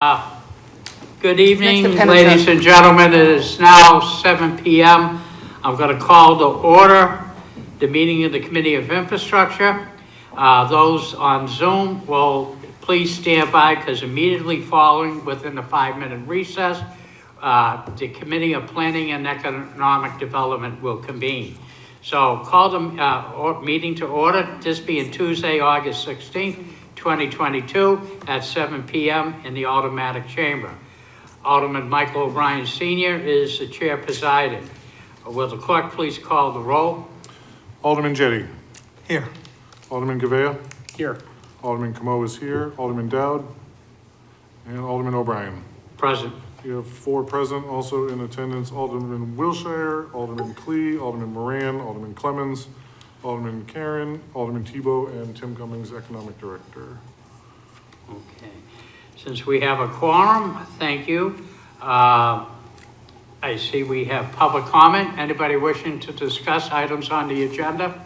Good evening, Mr. Penachuk. ladies and gentlemen. It is now 7 p.m. I'm going to call to order the meeting of the Committee of Infrastructure. Those on Zoom will please stand by because immediately following, within the 5-minute recess, the Committee of Planning and Economic Development will convene. So call the meeting to order, this being Tuesday, August 16th, 2022 at 7 p.m. in the automatic chamber. Alderman Michael O'Brien Sr. is the chair presiding. Will the clerk please call the roll? Alderman Jettie. Here. Alderman Gavea. Here. Alderman Camo is here. Alderman Dowd. And Alderman O'Brien. Present. We have 4 present, also in attendance: Alderman Wilshire, Alderman Klee, Alderman Moran, Alderman Clemens, Alderman Karen, Alderman Tebow, and Tim Cummings, Economic Director. Okay. Since we have a quorum, thank you. I see we have public comment. Anybody wishing to discuss items on the agenda?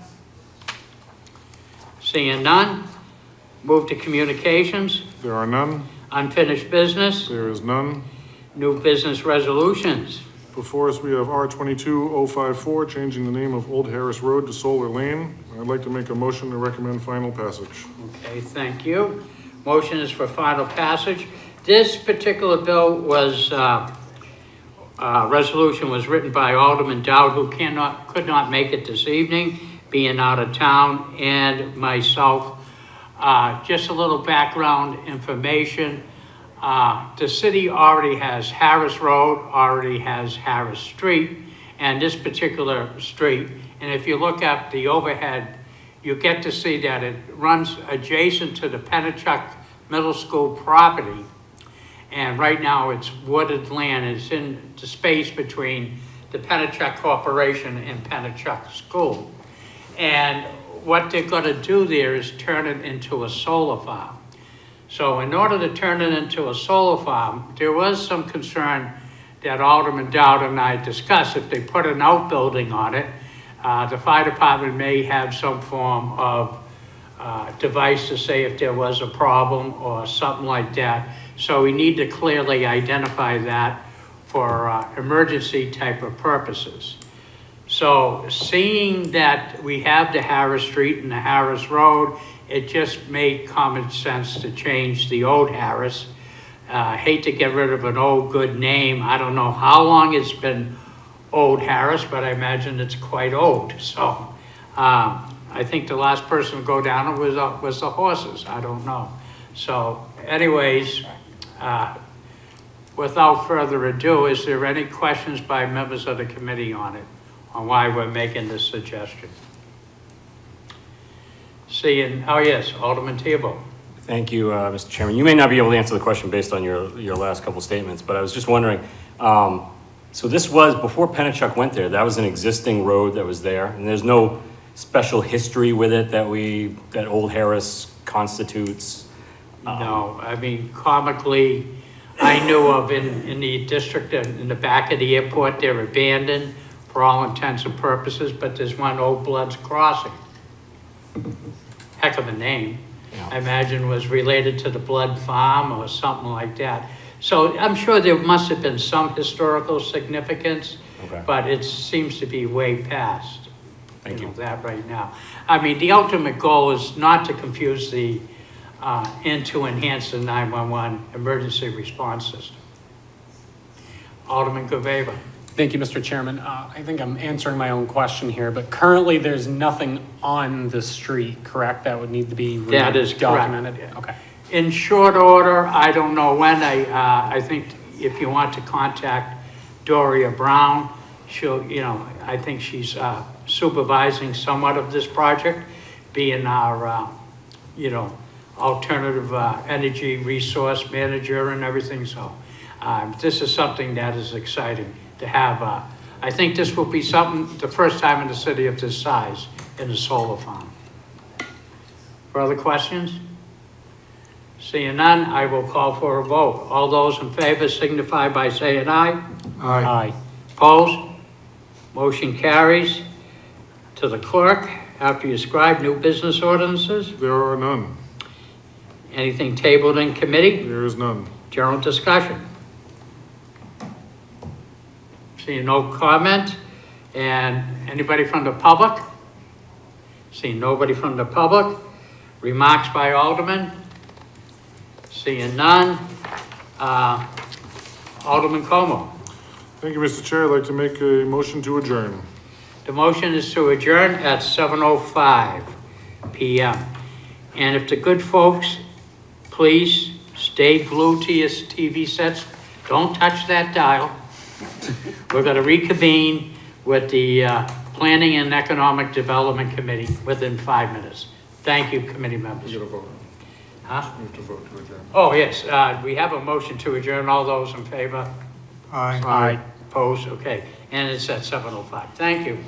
Seeing none, move to communications. There are none. Unfinished business, There is none. new business resolutions. Before us, we have R 22-054, changing the name of Old Harris Road to Solar Lane. I'd like to make a motion to recommend final passage. Okay, thank you. Motion is for final passage. This particular bill was, resolution was written by Alderman Dowd, who could not make it this evening, being out of town, and myself. Just a little background information. The city already has Harris Road, already has Harris Street, and this particular street. And if you look at the overhead, you get to see that it runs adjacent to the Penachuk Middle School property. And right now it's wooded land. It's in the space between the Penachuk Corporation and Penachuk School. And what they're going to do there is turn it into a solar farm. So in order to turn it into a solar farm, there was some concern that Alderman Dowd and I discussed. If they put an outbuilding on it, the fire department may have some form of device to say if there was a problem or something like that. So we need to clearly identify that for emergency type of purposes. So seeing that we have the Harris Street and the Harris Road, it just made common sense to change the old Harris. Hate to get rid of an old good name. I don't know how long it's been Old Harris, but I imagine it's quite old. So I think the last person to go down it was the horses. I don't know. So anyways, without further ado, is there any questions by members of the committee on it, on why we're making this suggestion? Seeing, oh yes, Alderman Tebow. Thank you, Mr. Chairman. You may not be able to answer the question based on your last couple statements, but I was just wondering, so this was, before Penachuk went there, that was an existing road that was there, and there's no special history with it that Old Harris constitutes? No, I mean, comically, I knew of in the district, in the back of the airport, they're abandoned for all intents and purposes, but there's one Old Bloods Crossing. Heck of a name. Yeah. I imagine was related to the Blood Farm or something like that. So I'm sure there must have been some historical significance, Okay. but it seems to be way past. Thank you. That right now. I mean, the ultimate goal is not to confuse and to enhance the 911 emergency response system. Alderman Gaveva. Thank you, Mr. Chairman. I think I'm answering my own question here, but currently there's nothing on the street, correct? That would need to be That is documented. correct. Okay. In short order, I don't know when. I think if you want to contact Doria Brown, she'll, I think she's supervising somewhat of this project, being our, alternative energy resource manager and everything. So this is something that is exciting to have. I think this will be something, the first time in the city of this size in a solar farm. Further questions? Seeing none, I will call for a vote. All those in favor signify by saying aye. Aye. Opposed? Motion carries. To the clerk, after you scribe new business ordinances, There are none. anything tabled in committee? There is none. General discussion. Seeing no comment, and anybody from the public? Seeing nobody from the public. Remarks by Alderman? Seeing none. Alderman Como. Thank you, Mr. Chair. I'd like to make a motion to adjourn. The motion is to adjourn at 7:05 PM. And if the good folks, please stay glued to your TV sets. Don't touch that dial. We're going to reconvene with the Planning and Economic Development Committee within 5 minutes. Thank you, committee members. You gotta vote. Huh? You have to vote to adjourn. Oh, yes, we have a motion to adjourn. All those in favor? Aye. Opposed? Okay. And it's at 7:05. Thank you.